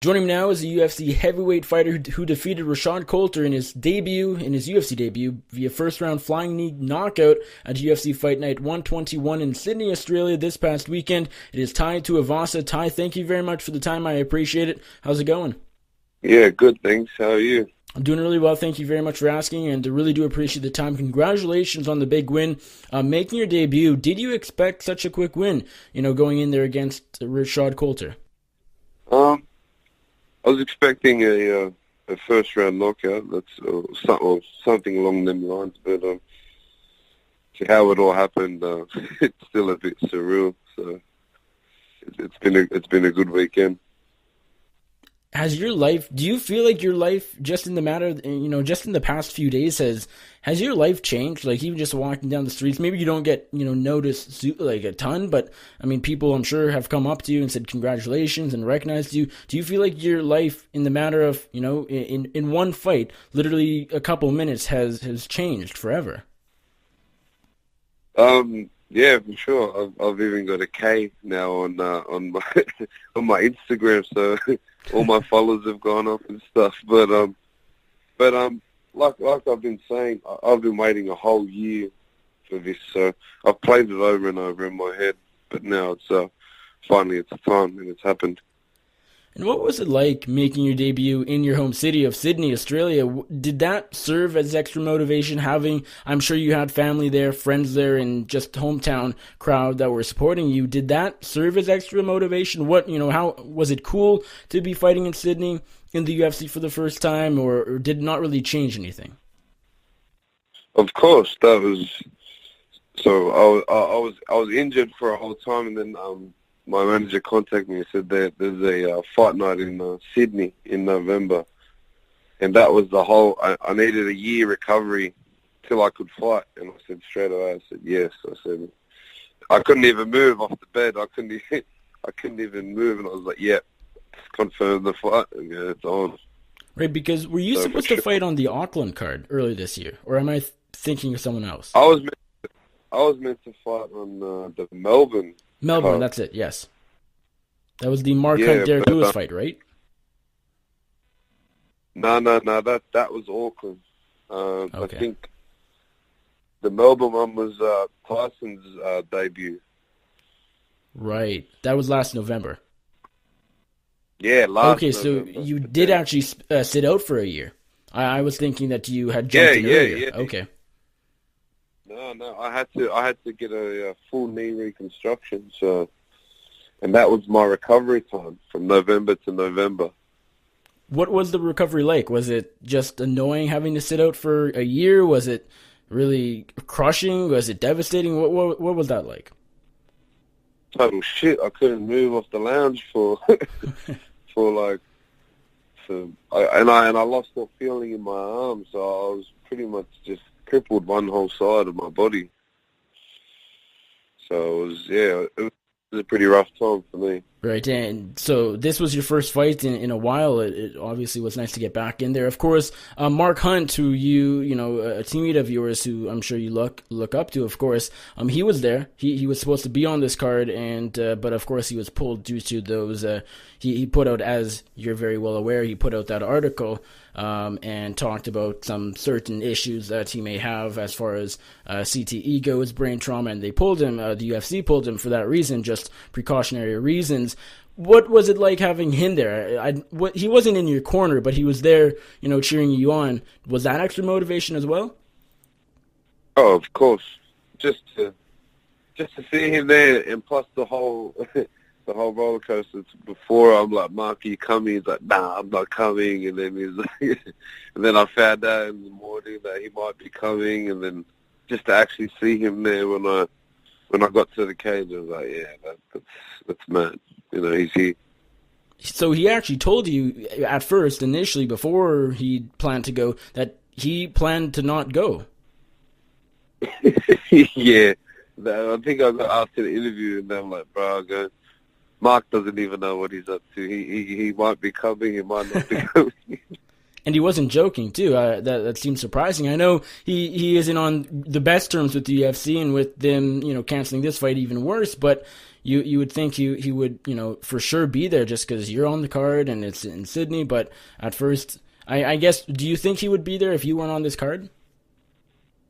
Joining me now is a UFC heavyweight fighter who defeated Rashad Coulter in his UFC debut, via first-round flying knee knockout at UFC Fight Night 121 in Sydney, Australia this past weekend. It is Tai Tuivasa. Tai, thank you very much for the time. I appreciate it. How's it going? Yeah, good, thanks. How are you? I'm doing really well. Thank you very much for asking, and I really do appreciate the time. Congratulations on the big win, making your debut. Did you expect such a quick win, going in there against Rashad Coulter? I was expecting a first-round knockout. That's something along them lines, but how it all happened, it's still a bit surreal. So it's been a good weekend. Do you feel like your life, just in the past few days, has your life changed? Like, even just walking down the streets, maybe you don't get, noticed like a ton, but I mean, people I'm sure have come up to you and said congratulations and recognized you. Do you feel like your life, in the matter of, in one fight, literally a couple minutes, has changed forever? Yeah, for sure. I've even got a K now on my on my Instagram, so all my followers have gone up and stuff. But like I've been saying, I've been waiting a whole year for this. So I've played it over and over in my head, but now it's finally it's time and it's happened. And what was it like making your debut in your home city of Sydney, Australia? Did that serve as extra motivation, I'm sure you had family there, friends there, and just hometown crowd that were supporting you. Did that serve as extra motivation? How was it cool to be fighting in Sydney in the UFC for the first time, or did it not really change anything? Of course, that was. So I was injured for a whole time, and then my manager contacted me and said that there's a fight night in Sydney in November. And that was the whole, I needed a year recovery till I could fight. And I said straight away, I said yes. I said, I couldn't even move off the bed. I couldn't even move. And I was like, yeah, confirm the fight. And yeah, it's on. Right, because were you supposed to fight on the Auckland card earlier this year? Or am I thinking of someone else? I was meant to fight on the Melbourne. That's it, yes. That was the Mark Hunt Derek Lewis fight, right? No, that was Auckland. Okay. I think the Melbourne one was Tyson's debut. Right, that was last November. Yeah, last Okay, November. So you did actually sit out for a year. I was thinking that you had jumped in earlier. Yeah. Okay. No, I had to get a full knee reconstruction, and that was my recovery time from November to November. What was the recovery like? Was it just annoying having to sit out for a year? Was it really crushing? Was it devastating? What was that like? Total shit. I couldn't move off the lounge I lost all feeling in my arms, so I was pretty much just crippled one whole side of my body. So it was a pretty rough time for me. Right, and so this was your first fight in a while. It obviously was nice to get back in there. Of course, Mark Hunt, who a teammate of yours who I'm sure you look up to, of course, he was there. He was supposed to be on this card, but of course he was pulled due to those. He put out, as you're very well aware, he put out that article and talked about some certain issues that he may have as far as CTE goes, brain trauma, and they pulled him. The UFC pulled him for that reason, just precautionary reasons. What was it like having him there? He wasn't in your corner, but he was there, cheering you on. Was that extra motivation as well? Oh, of course. Just to see him there, and plus the whole the whole roller coaster. Before I'm like, Mark, are you coming? He's like, nah, I'm not coming. And then he's like, and then I found out in the morning that he might be coming, and then just to actually see him there when I got to the cage, I was like, yeah, that's mad. He's here. So he actually told you at first, initially, before he planned to go, that he planned to not go. Yeah. I think I got asked in the interview, and I'm like, bro, Mark doesn't even know what he's up to. He might be coming, he might not be coming. And he wasn't joking, too. That seems surprising. I know he isn't on the best terms with the UFC, and with them, canceling this fight even worse, but you would think he would, for sure be there just because you're on the card and it's in Sydney. But at first, I guess, do you think he would be there if you weren't on this card?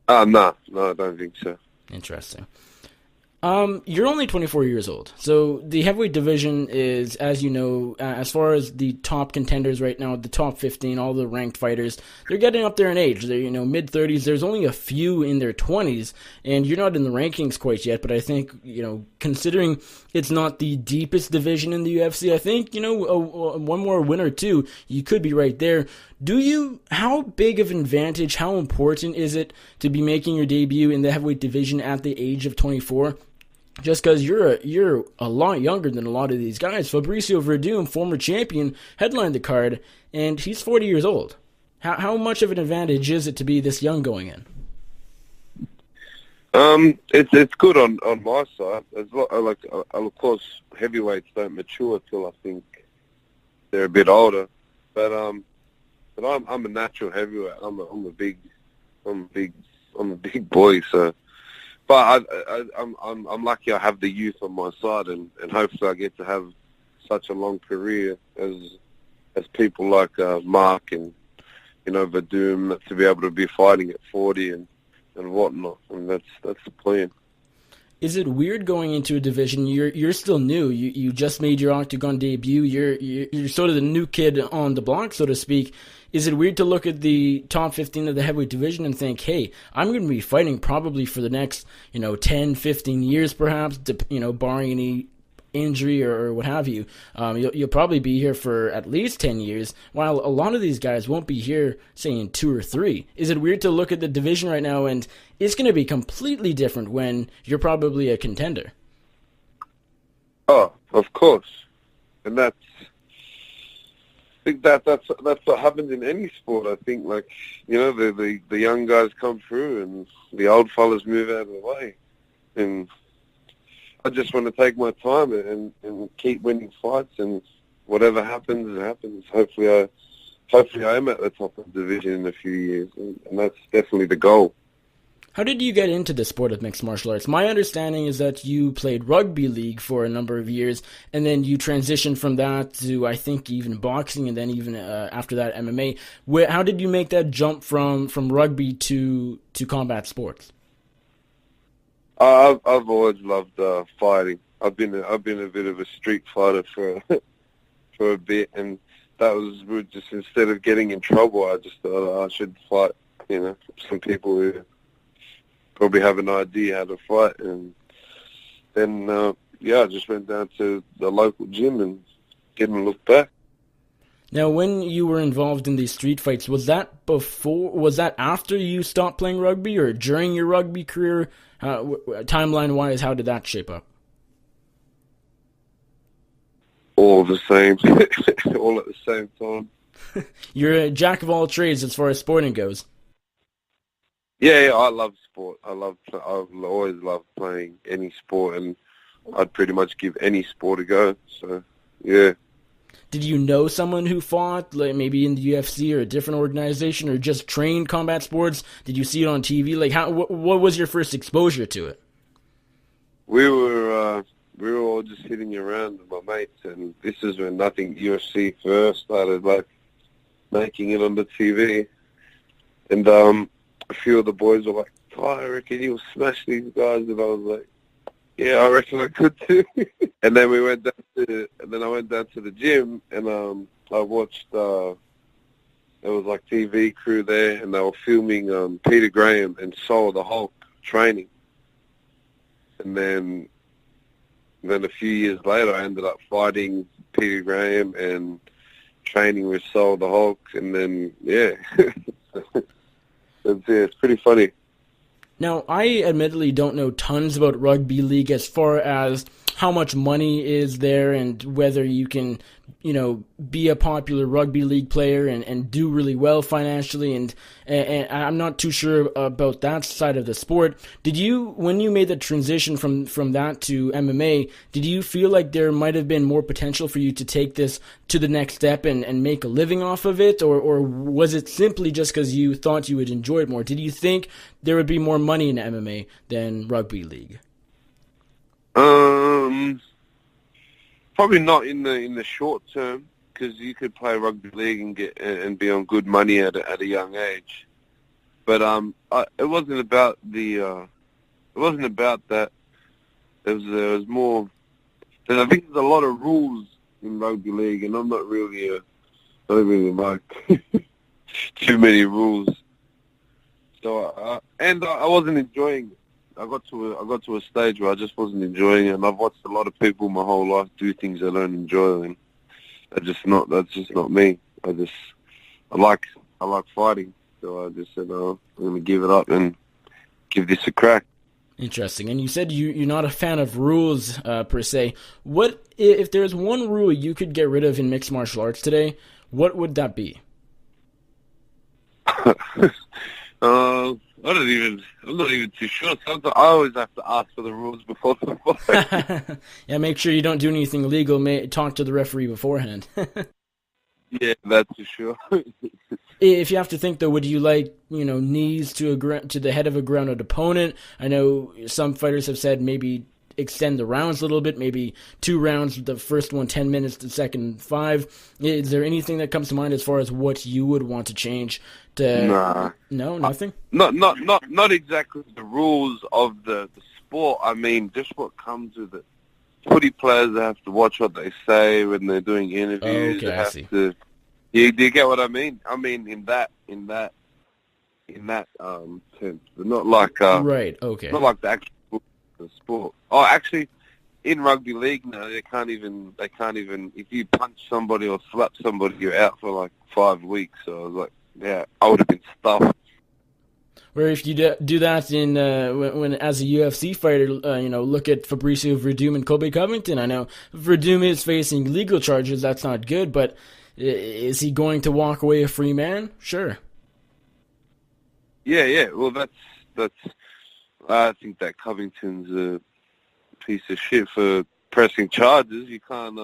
No, I don't think so. Interesting. You're only 24 years old, so the heavyweight division is, as you know, as far as the top contenders right now, the top 15, all the ranked fighters, they're getting up there in age. They're, mid-30s. There's only a few in their 20s, and you're not in the rankings quite yet, but I think, considering it's not the deepest division in the UFC, I think, one more win or two, you could be right there. How big of an advantage, how important is it to be making your debut in the heavyweight division at the age of 24? Just because you're a lot younger than a lot of these guys. Fabricio Verdum, former champion, headlined the card, and he's 40 years old. How much of an advantage is it to be this young going in? It's good on my side. As well, of course, heavyweights don't mature till I think they're a bit older. But I'm a natural heavyweight. I'm a big boy. So. But I'm lucky I have the youth on my side, and hopefully I get to have such a long career as people like Mark and Verdum, to be able to be fighting at 40 and whatnot, and that's the plan. Is it weird going into a division? You're still new. You just made your octagon debut. You're sort of the new kid on the block, so to speak. Is it weird to look at the top 15 of the heavyweight division and think, hey, I'm going to be fighting probably for the next 10, 15 years perhaps, barring any injury or what have you. You'll probably be here for at least 10 years, while a lot of these guys won't be here, say, in 2 or 3. Is it weird to look at the division right now and it's going to be completely different when you're probably a contender? Oh, of course. And I think that's what happens in any sport. I think, the young guys come through and the old fellas move out of the way. And I just want to take my time and keep winning fights, and whatever happens, it happens. Hopefully I am at the top of the division in a few years, and that's definitely the goal. How did you get into the sport of mixed martial arts? My understanding is that you played rugby league for a number of years, and then you transitioned from that to, I think, even boxing, and then even after that, MMA. How did you make that jump from rugby to combat sports? I've always loved fighting. I've been a bit of a street fighter for a bit, and that was just, instead of getting in trouble, I just thought I should fight. Some people who probably have an idea how to fight, and then I just went down to the local gym and didn't look back. Now, when you were involved in these street fights, was that after you stopped playing rugby or during your rugby career? Timeline-wise, how did that shape up? All the same, all at the same time. You're a jack of all trades as far as sporting goes. Yeah, I love sport. I've always loved playing any sport, and I'd pretty much give any sport a go. So, yeah. Did you know someone who fought, like maybe in the UFC or a different organization, or just trained combat sports? Did you see it on TV? Like, what was your first exposure to it? We were all just sitting around with my mates, and this is when UFC first started, making it on the TV. And a few of the boys were like, I reckon you'll smash these guys, and I was like, yeah, I reckon I could too. And then I went down to the gym, and I watched. There was TV crew there, and they were filming Peter Graham and Soul the Hulk training. And then a few years later, I ended up fighting Peter Graham and training with Soul the Hulk, and then it's pretty funny. Now, I admittedly don't know tons about rugby league as far as how much money is there and whether you can, be a popular rugby league player and do really well financially. And I'm not too sure about that side of the sport. When you made the transition from that to MMA, did you feel like there might have been more potential for you to take this to the next step and make a living off of it? Or was it simply just because you thought you would enjoy it more? Did you think there would be more money in MMA than rugby league? Probably not in the short term, because you could play rugby league and be on good money at a young age. But it wasn't about that. There was more. I think there's a lot of rules in rugby league, and I'm not really like too many rules. So I wasn't enjoying it. I got to a stage where I just wasn't enjoying it, and I've watched a lot of people my whole life do things I don't enjoy, and that's just not me. I like fighting, so I just said, I'm going to give it up and give this a crack. Interesting. And you said you're not a fan of rules per se. What if there's one rule you could get rid of in mixed martial arts today? What would that be? I'm not even too sure. Sometimes I always have to ask for the rules before the fight. Yeah, make sure you don't do anything illegal. Talk to the referee beforehand. Yeah, that's for sure. If you have to think, though, would you like, knees to the head of a grounded opponent? I know some fighters have said maybe extend the rounds a little bit, maybe 2 rounds, the first one 10 minutes, the second 5. Is there anything that comes to mind as far as what you would want to change? Nah. No, nothing? Not exactly the rules of the sport. I mean, just what comes with it. Footy players have to watch what they say when they're doing interviews. Okay, I see. Do you get what I mean? I mean, in that sense, but not like right. Okay. Not like the actual sport. Oh, actually, in rugby league now, they can't even. If you punch somebody or slap somebody, you're out for like 5 weeks. So I was like, yeah, I would have been stuffed. Where if you do that in when as a UFC fighter, look at Fabricio Verdum and Colby Covington. I know Verdum is facing legal charges. That's not good, but is he going to walk away a free man? Sure. Yeah. Well, that's. I think that Covington's a piece of shit for pressing charges. You can't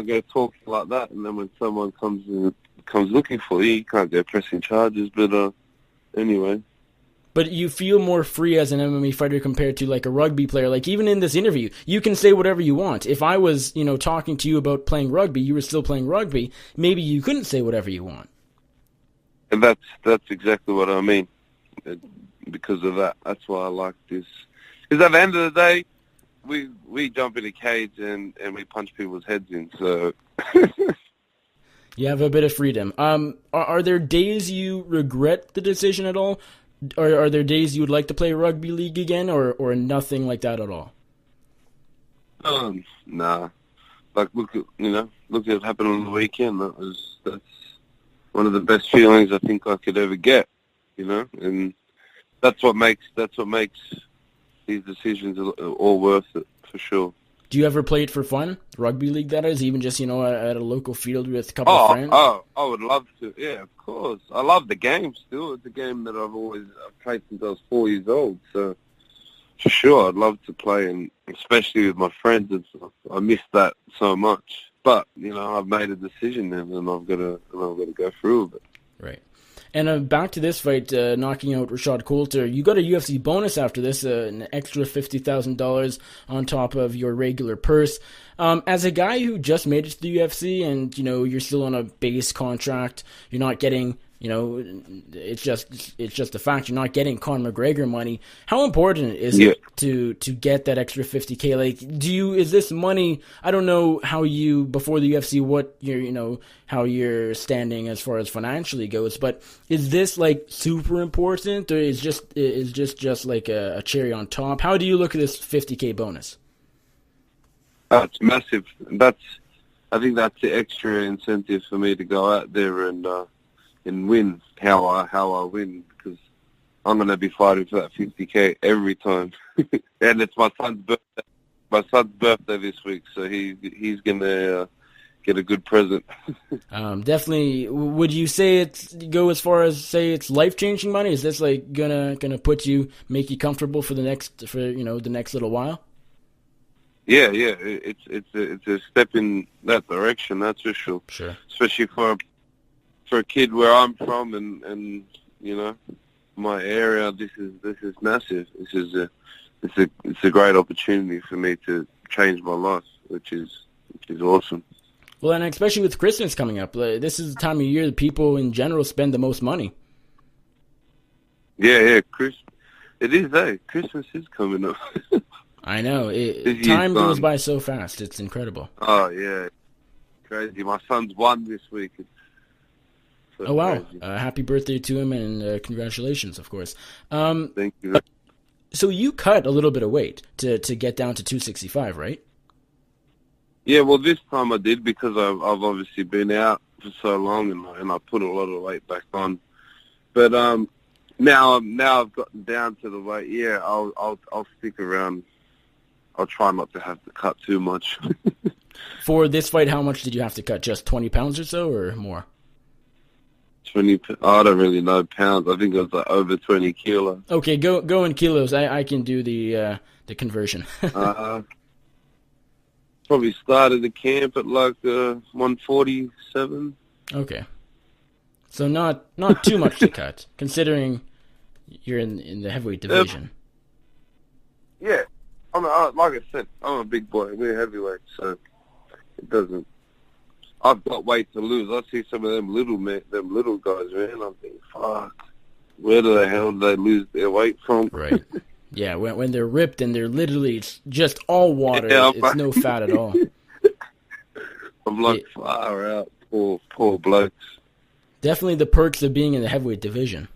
go talking like that, and then when someone comes looking for you, you can't go pressing charges. But anyway. But you feel more free as an MMA fighter compared to like a rugby player. Like even in this interview, you can say whatever you want. If I was, talking to you about playing rugby, you were still playing rugby. Maybe you couldn't say whatever you want. And that's exactly what I mean. Because of that, that's why I like this. Because at the end of the day, we jump in a cage and we punch people's heads in. So you have a bit of freedom. Are there days you regret the decision at all? Or are there days you would like to play rugby league again, or nothing like that at all? Nah. Like look at what happened on the weekend. That's one of the best feelings I think I could ever get. And that's what makes these decisions all worth it for sure. Do you ever play it for fun? Rugby league, that is, even just at a local field with a couple of friends? Oh, I would love to. Yeah, of course. I love the game still. It's a game that I've played since I was 4 years old. So for sure, I'd love to play, and especially with my friends and stuff. I miss that so much. But I've made a decision then, and I've got to go through with it. Right. And back to this fight, knocking out Rashad Coulter. You got a UFC bonus after this, an extra $50,000 on top of your regular purse. As a guy who just made it to the UFC and, you're still on a base contract, you're not getting, it's just a fact, you're not getting Conor McGregor money. How important is it to get that extra $50K? Like, is this money, I don't know how you, before the UFC, what your, how you're standing as far as financially goes, but is this like super important, or is just like a cherry on top? How do you look at this $50K bonus? That's massive. I think that's the extra incentive for me to go out there and win how I win, because I'm going to be fighting for that 50K every time. And it's my son's birthday. My son's birthday this week, so he's going to get a good present. Definitely. Would you say go as far as say it's life-changing money? Is this like gonna make you comfortable for the next little while? Yeah. It's a step in that direction. That's for sure. Sure. Especially for a kid where I'm from and my area. This is massive. This is it's a great opportunity for me to change my life, which is awesome. Well, and especially with Christmas coming up, this is the time of year that people in general spend the most money. Yeah, it is, eh? Christmas is coming up. I know. Time goes by so fast. It's incredible. Oh, yeah. Crazy. My son's 1 this week. Oh, wow. Happy birthday to him, and congratulations, of course. Thank you. So you cut a little bit of weight to get down to 265, right? Yeah, well, this time I did because I've obviously been out for so long and I put a lot of weight back on. But now I've gotten down to the weight. Yeah, I'll stick around. I'll try not to have to cut too much. For this fight, how much did you have to cut? Just 20 pounds or so, or more? 20. I don't really know pounds. I think it was like over 20 kilos. Okay, go in kilos. I can do the conversion. Probably started the camp at like 147. Okay, so not too much to cut, considering you're in the heavyweight division. Yeah, like I said, I'm a big boy. We're heavyweight, so it doesn't. I've got weight to lose. I see some of them little guys, man. I'm thinking, fuck, where the hell did they lose their weight from? Right. Yeah, when they're ripped and they're literally just all water, it's no fat at all. I'm like, far out, poor blokes. Definitely the perks of being in the heavyweight division.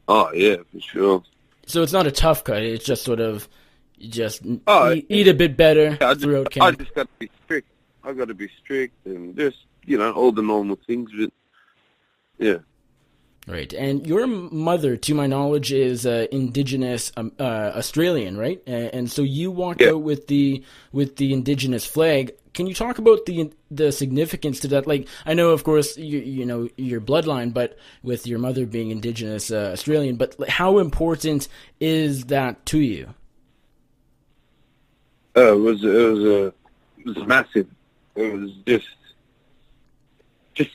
Oh, yeah, for sure. So it's not a tough cut. It's just sort of, eat a bit better throughout camp. I just got to be strict. I got to be strict and just, all the normal things. But, yeah. Right, and your mother, to my knowledge, is Indigenous Australian, right? And so you walked out with the Indigenous flag. Can you talk about the significance to that? Like, I know, of course, you know your bloodline, but with your mother being Indigenous Australian, but how important is that to you? It was massive. It was just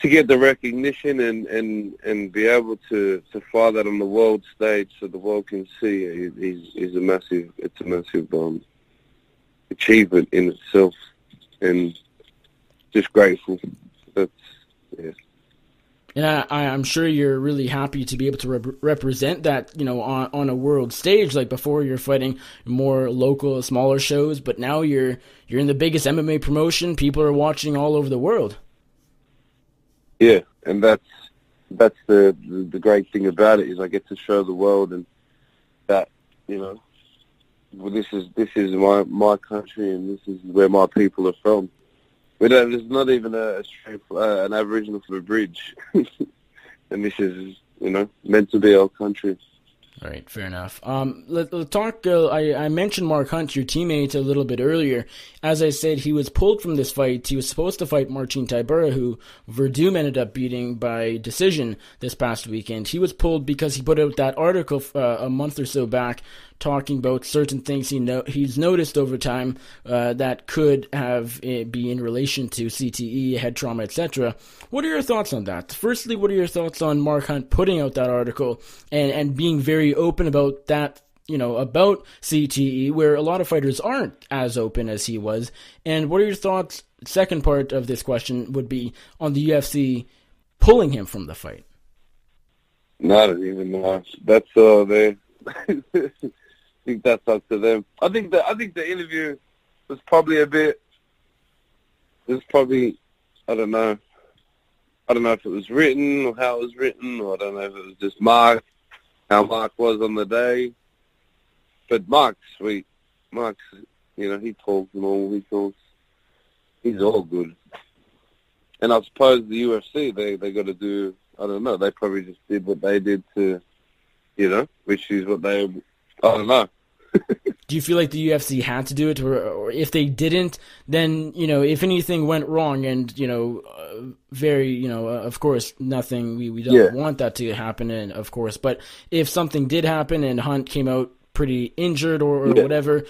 to get the recognition and be able to fight that on the world stage so the world can see is a massive achievement in itself, and just grateful. That's, yeah. And I'm sure you're really happy to be able to represent that, on a world stage. Like before, you're fighting more local, smaller shows, but now you're in the biggest MMA promotion. People are watching all over the world. Yeah, and that's the great thing about it is I get to show the world and that well, this is my country and this is where my people are from. There's not even an Aboriginal for a bridge, and this is meant to be our country. All right, fair enough. Let's talk. I mentioned Mark Hunt, your teammate, a little bit earlier. As I said, he was pulled from this fight. He was supposed to fight Marcin Tybura, who Verdum ended up beating by decision this past weekend. He was pulled because he put out that article a month or so back talking about certain things he's noticed over time that could be in relation to CTE, head trauma, etc. What are your thoughts on that? Firstly, what are your thoughts on Mark Hunt putting out that article and being very open about that, about CTE, where a lot of fighters aren't as open as he was? And what are your thoughts, second part of this question would be, on the UFC pulling him from the fight? Not even much. That's all there. I think that's up to them. I think the interview was probably I don't know if it was written or how it was written, or I don't know if it was just how Mark was on the day. But Mark's sweet. Mark's, he talks normal. He's all good. And I suppose the UFC, they got to do, I don't know, they probably just did what they did to, which is what they, I don't know. Do you feel like the UFC had to do it, or if they didn't, then, if anything went wrong and, of course, nothing, we don't want that to happen, and of course, but if something did happen and Hunt came out pretty injured or whatever,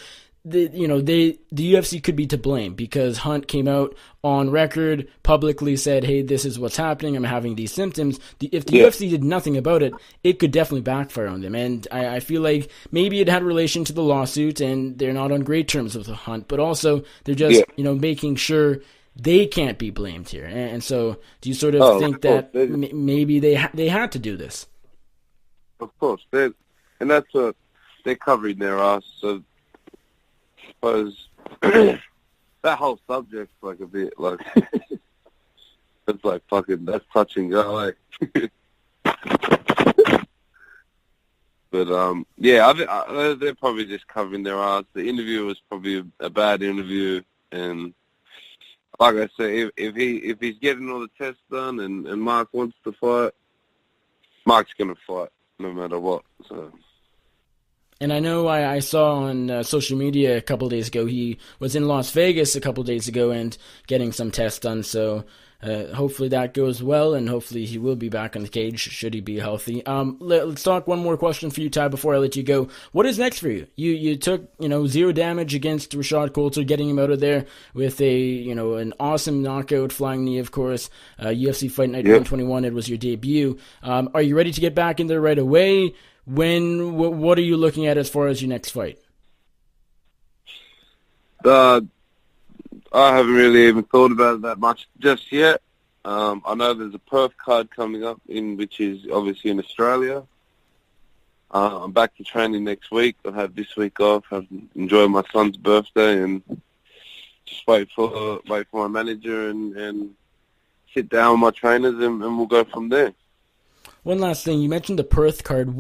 the UFC could be to blame because Hunt came out on record, publicly said, hey, this is what's happening, I'm having these symptoms. If the UFC did nothing about it, it could definitely backfire on them. And I feel like maybe it had relation to the lawsuit and they're not on great terms with Hunt, but also they're just, making sure they can't be blamed here. And so do you sort of think that maybe they had to do this? Of course. And that's what they're covering their ass. So suppose that whole subject's like a bit like it's like fucking that's touch and go, like. But they're probably just covering their ass. The interview was probably a bad interview, and like I say, if he's getting all the tests done and Mark wants to fight, Mark's gonna fight no matter what. So. And I know I saw on social media a couple of days ago, he was in Las Vegas a couple of days ago and getting some tests done. So hopefully that goes well, and hopefully he will be back on the cage should he be healthy. Let's talk one more question for you, Ty, before I let you go. What is next for you? You took 0 damage against Rashad Coulter, getting him out of there with an awesome knockout, flying knee, of course. UFC Fight Night 121, it was your debut. Are you ready to get back in there right away? What are you looking at as far as your next fight? I haven't really even thought about it that much just yet. I know there's a Perth card coming up, which is obviously in Australia. I'm back to training next week. I'll have this week off. I'll enjoy my son's birthday and just wait for my manager and sit down with my trainers and we'll go from there. One last thing, you mentioned the Perth card.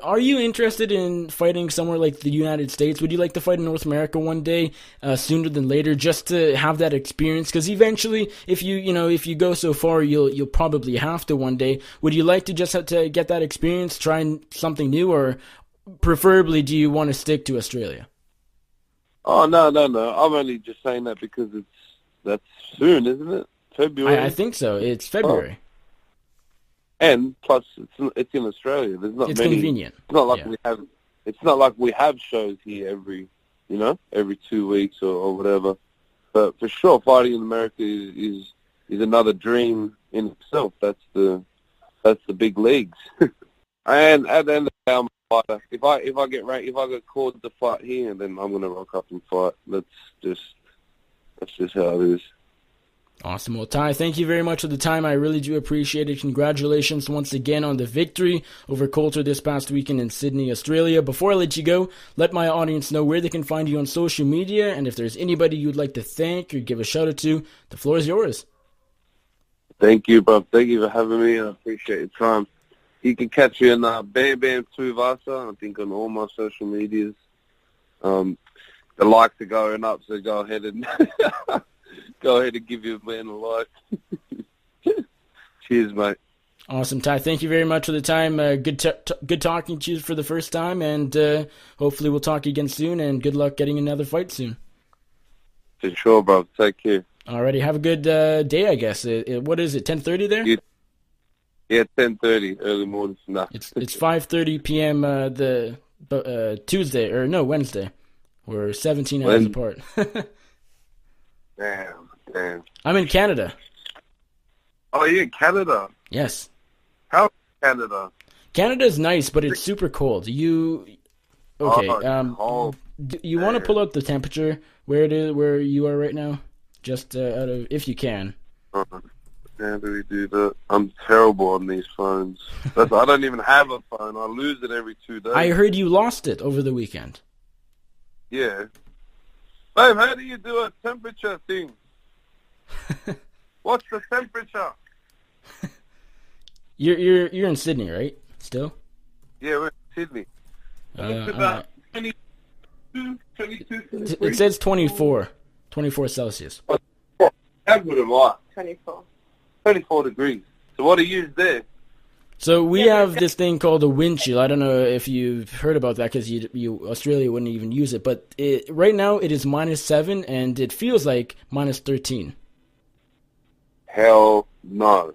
Are you interested in fighting somewhere like the United States? Would you like to fight in North America one day, sooner than later, just to have that experience? Because eventually, if you go so far, you'll probably have to one day. Would you like to just have to get that experience, try something new, or preferably do you want to stick to Australia? Oh no! I'm only just saying that because that's soon, isn't it? February. I think so. It's February. Oh. And plus, it's in Australia. There's not it's many. Convenient. It's not like we have. It's not like we have shows here every 2 weeks or whatever. But for sure, fighting in America is another dream in itself. That's the big leagues. And at the end of the day, I'm a fighter. If I get called to fight here, then I'm gonna rock up and fight. That's just how it is. Awesome. Well, Ty, thank you very much for the time. I really do appreciate it. Congratulations once again on the victory over Coulter this past weekend in Sydney, Australia. Before I let you go, let my audience know where they can find you on social media, and if there's anybody you'd like to thank or give a shout out to, the floor is yours. Thank you, bro. Thank you for having me. I appreciate your time. You can catch me on Tai Tuivasa, I think, on all my social medias. The likes are going up, so go ahead and... Go ahead and give your man a like. Cheers, mate. Awesome, Ty. Thank you very much for the time. Good talking to you for the first time, and hopefully we'll talk again soon, and good luck getting another fight soon. For sure, bro. Take care. Alrighty, have a good day, I guess. What is it, 10:30 there? Yeah, 10:30, early morning. Nah. It's 5:30 p.m. Wednesday. We're 17 hours apart. Damn. I'm in Canada. Oh, you're in Canada? Yes. How is Canada? Canada's nice, but it's super cold. Okay. Cold. You want to pull out the temperature where you are right now? Just out of, if you can. How do we do that? I'm terrible on these phones. I don't even have a phone. I lose it every 2 days. I heard you lost it over the weekend. Yeah. Babe, how do you do a temperature thing? What's the temperature? You're in Sydney, right? Still? Yeah, we're in Sydney. It's about 22. It says 24 Celsius. How good am I? 24 degrees. So what do you use there? So we have this thing called a wind chill. I don't know if you've heard about that because Australia wouldn't even use it. But right now it is -7 and it feels like -13. Hell no.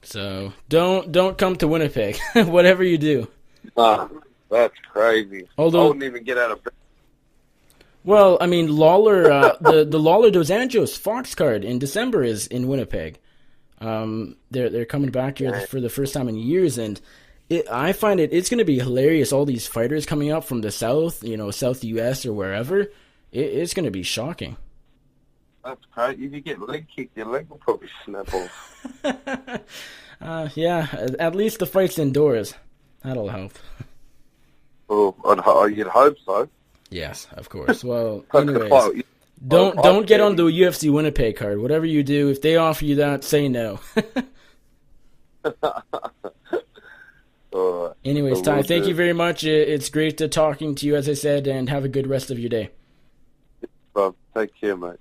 So don't come to Winnipeg, whatever you do. Nah, that's crazy. Although, I wouldn't even get out of bed. Well, I mean, Lawler, the Lawler dos Anjos Fox card in December is in Winnipeg. They're coming back here for the first time in years, and I find it's going to be hilarious. All these fighters coming up from the South, South US or wherever. It's going to be shocking. That's great. If you get leg kicked, your leg will probably snap off. Yeah, at least the fight's indoors. That'll help. Oh, you'd hope so. Yes, of course. Well, anyways, don't get on the UFC Winnipeg card. Whatever you do, if they offer you that, say no. Anyways, Tai, thank you very much. It's great talking to you, as I said, and have a good rest of your day. Well, take care, mate.